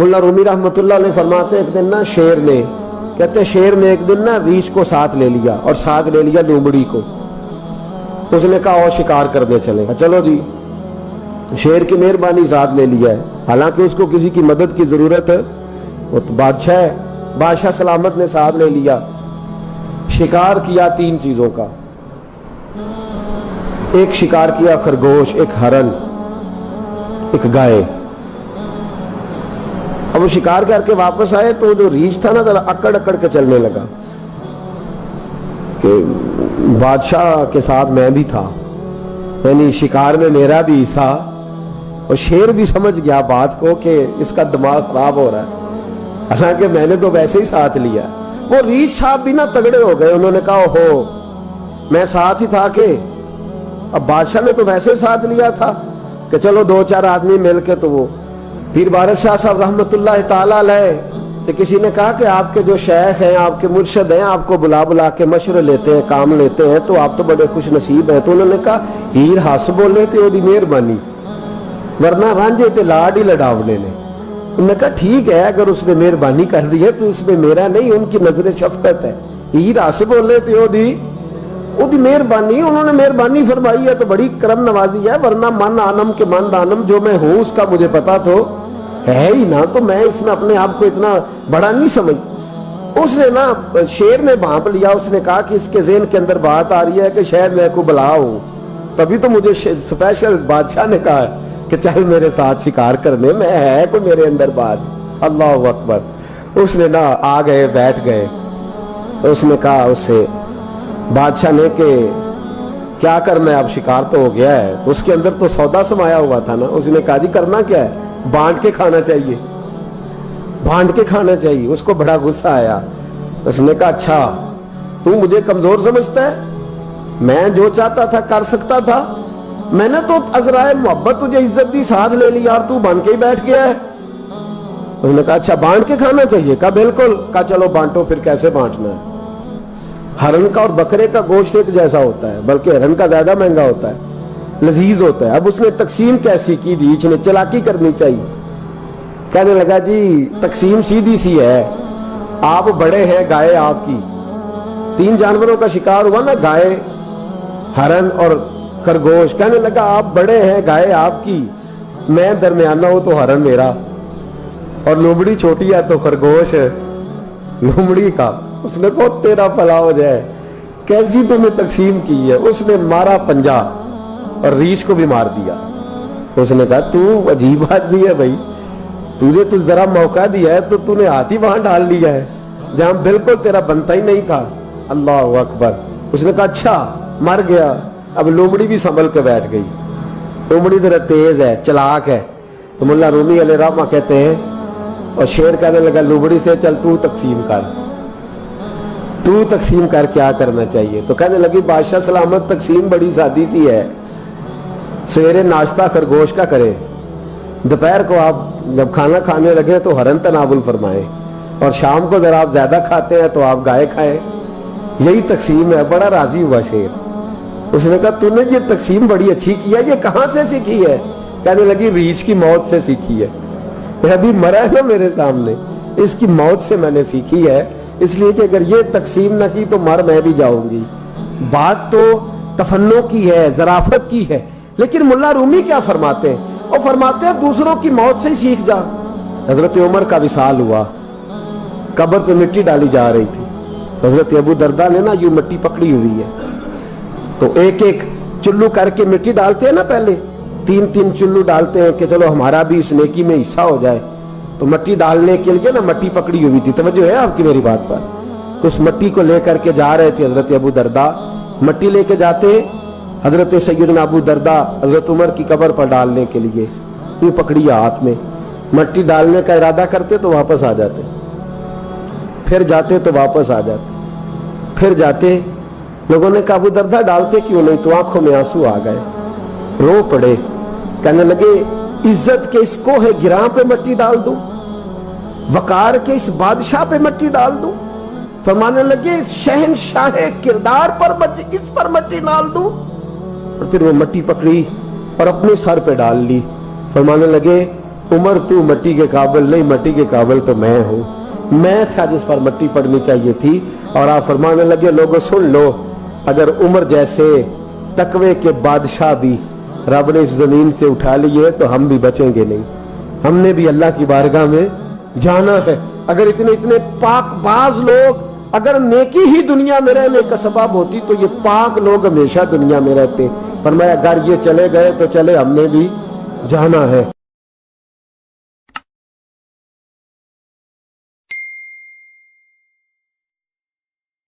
ملا رومی رحمۃ اللہ علیہ فرماتے ایک دن نا شیر نے ایک دن نا ریچھ کو ساتھ لے لیا اور ساتھ لے لیا لومڑی کو. اس نے کہا اور شکار کرنے چلے. چلو جی, شیر کی مہربانی ساتھ لے لیا ہے, حالانکہ اس کو کسی کی مدد کی ضرورت ہے, وہ تو بادشاہ ہے. بادشاہ سلامت نے ساتھ لے لیا, شکار کیا 3 چیزوں کا. ایک شکار کیا خرگوش, ایک ہرن, ایک گائے. اب وہ شکار کر کے واپس آئے تو جو ریچھ تھا نا ذرا اکڑ اکڑ کے چلنے لگا کہ بادشاہ کے ساتھ میں بھی تھا, یعنی شکار میں میرا بھی حصہ. اور شیر بھی سمجھ گیا بات کو کہ اس کا دماغ خراب ہو رہا ہے, حالانکہ میں نے تو ویسے ہی ساتھ لیا. وہ ریچھ صاحب بھی نہ تگڑے ہو گئے, انہوں نے کہا ہو میں ساتھ ہی تھا کہ اب بادشاہ نے تو ویسے ساتھ لیا تھا کہ چلو 2-4 آدمی مل کے. تو وہ پیر بارش شاہ صاحب رحمت اللہ تعالی علیہ سے کسی نے کہا کہ آپ کے جو شیخ ہیں, آپ کے مرشد ہیں, آپ کو بلا کے مشورے لیتے ہیں, کام لیتے ہیں, تو آپ تو بڑے خوش نصیب ہیں. تو انہوں نے کہا ہیر ہس بولے تے دی مہربانی, ورنہ رانجے تے لاڈ ہی لڑاونے نے. انہوں نے کہا ٹھیک ہے, اگر اس نے مہربانی کر دی ہے تو اس میں میرا نہیں, ان کی نظر شفقت ہے. ہیر ہس بولے تے دی مہربانی, انہوں نے مہربانی فرمائی ہے تو بڑی کرم نوازی ہے, ورنہ من آنم کے من دانم, جو میں ہوں اس کا مجھے پتا تو ہے ہی نا, تو میں اس میں اپنے آپ کو اتنا بڑا نہیں سمجھ. اس نے نا شیر نے بھانپ لیا, اس نے کہا کہ اس کے ذہن کے اندر بات آ رہی ہے کہ شاید میں کو بلا ہوں, تبھی تو مجھے اسپیشل بادشاہ نے کہا کہ چل میرے ساتھ شکار کرنے میں, ہے کوئی میرے اندر بات. اللہ اکبر. اس نے نا آ گئے, بیٹھ گئے. اس نے کہا اس سے بادشاہ نے کہ کیا کرنا ہے, اب شکار تو ہو گیا ہے. تو اس کے اندر تو سودا سمایا ہوا تھا نا. اس نے کہا جی کرنا کیا ہے, بانٹ کے کھانا چاہیے, بانٹ کے کھانا چاہیے. اس کو بڑا غصہ آیا. اس نے کہا اچھا تو مجھے کمزور سمجھتا ہے, میں جو چاہتا تھا کر سکتا تھا, میں نے تو عذرائے محبت تجھے عزت دی, ساتھ لے لی یار, تو بن کے ہی بیٹھ گیا ہے. اس نے کہا اچھا بانٹ کے کھانا چاہیے. کہا بالکل. کہا چلو بانٹو. پھر کیسے بانٹنا ہے؟ ہرن کا اور بکرے کا گوشت ایک جیسا ہوتا ہے, بلکہ ہرن کا زیادہ مہنگا ہوتا ہے, لذیذ ہوتا ہے. اب اس نے تقسیم کیسی کی, ریچھ نے چلاکی کرنی چاہیے. کہنے لگا جی تقسیم سیدھی سی ہے, آپ بڑے ہیں, گائے آپ کی. 3 جانوروں کا شکار ہوا نا, گائے, ہرن اور خرگوش. کہنے لگا آپ بڑے ہیں, گائے آپ کی, میں درمیانہ ہوں تو ہرن میرا, اور لومڑی چھوٹی ہے تو خرگوش لومڑی کا. اس نے کہا تیرا بھلا ہو جائے, کیسی تم نے تقسیم کی ہے. اس نے مارا پنجا اور ریچھ کو بھی مار دیا. اس نے کہا تو عجیب آدمی ہے بھائی, تجھے تو ذرا موقع دیا ہے تو تو نے ہاتھ ہی وہاں ڈال لیا ہے جہاں بالکل تیرا بنتا ہی نہیں تھا. اللہ اکبر. اس نے کہا اچھا مر گیا. اب لومڑی بھی سنبھل کے بیٹھ گئی. لومڑی ذرا تیز ہے, چلاک ہے. تو ملا رومی علیہ رحمہ کہتے ہیں, اور شیر کہنے لگا لومڑی سے چل تو تقسیم کر, تو تقسیم کر کیا کرنا چاہیے. تو کہنے لگی بادشاہ سلامت تقسیم بڑی سادی سی ہے, سویرے ناشتہ خرگوش کا کرے, دوپہر کو آپ جب کھانا کھانے لگے تو ہرن تناول فرمائیں, اور شام کو ذرا آپ زیادہ کھاتے ہیں تو آپ گائے کھائیں. یہی تقسیم ہے. بڑا راضی ہوا شیر. اس نے کہا تو نے یہ تقسیم بڑی اچھی کی ہے, یہ کہاں سے سیکھی ہے؟ کہنے لگی ریچھ کی موت سے سیکھی ہے. ابھی مرا ہے نا میرے سامنے, اس کی موت سے میں نے سیکھی ہے, اس لیے کہ اگر یہ تقسیم نہ کی تو مر میں بھی جاؤں گی. بات تو تفنوں کی ہے, ظرافت کی ہے. لیکن ملا رومی کیا فرماتے ہیں؟ اور فرماتے ہیں دوسروں کی موت سے ہی سیکھ جا. حضرت عمر کا وصال ہوا, قبر پہ مٹی ڈالی جا رہی تھی. حضرت ابو دردہ نے نا یوں مٹی پکڑی ہوئی ہے, تو ایک ایک چلو کر کے مٹی ڈالتے ہیں نا, پہلے 3 چلو ڈالتے ہیں کہ چلو ہمارا بھی اس نیکی میں حصہ ہو جائے. تو مٹی ڈالنے کے لیے نا مٹی پکڑی ہوئی تھی. توجہ ہے آپ کی میری بات پر؟ تو اس مٹی کو لے کر کے جا رہے تھے حضرت ابو دردہ. مٹی لے کے جاتے حضرت سیدنا ابو دردہ حضرت عمر کی قبر پر ڈالنے کے لیے, یہ پکڑی ہاتھ میں, مٹی ڈالنے کا ارادہ کرتے تو واپس آ جاتے, پھر جاتے تو واپس آ جاتے, پھر جاتے. لوگوں نے کہا ابو دردہ ڈالتے کیوں نہیں؟ تو آنکھوں میں آنسو آ گئے, رو پڑے. کہنے لگے عزت کے اس کوہ گراں پہ مٹی ڈال دوں, وقار کے اس بادشاہ پہ مٹی ڈال دوں. فرمانے لگے شہنشاہ کردار پر اس پر مٹی ڈال دوں. اور پھر وہ مٹی پکڑی اور اپنے سر پہ ڈال لی. فرمانے لگے عمر تو مٹی کے قابل نہیں، مٹی کے قابل تو میں ہوں، میں تھا جس پر مٹی پڑنی چاہیے تھی۔ اور آپ فرمانے لگے لوگوں سن لو، اگر عمر جیسے تقوی کے بادشاہ بھی رب نے اس زمین سے اٹھا لیے تو ہم بھی بچیں گے نہیں، ہم نے بھی اللہ کی بارگاہ میں جانا ہے۔ اگر اتنے پاک باز لوگ اگر نیکی ہی دنیا میں رہنے کا سبب ہوتی تو یہ پاک لوگ ہمیشہ دنیا میں رہتے۔ فرمایا اگر یہ چلے گئے تو چلے، ہم نے بھی جانا ہے۔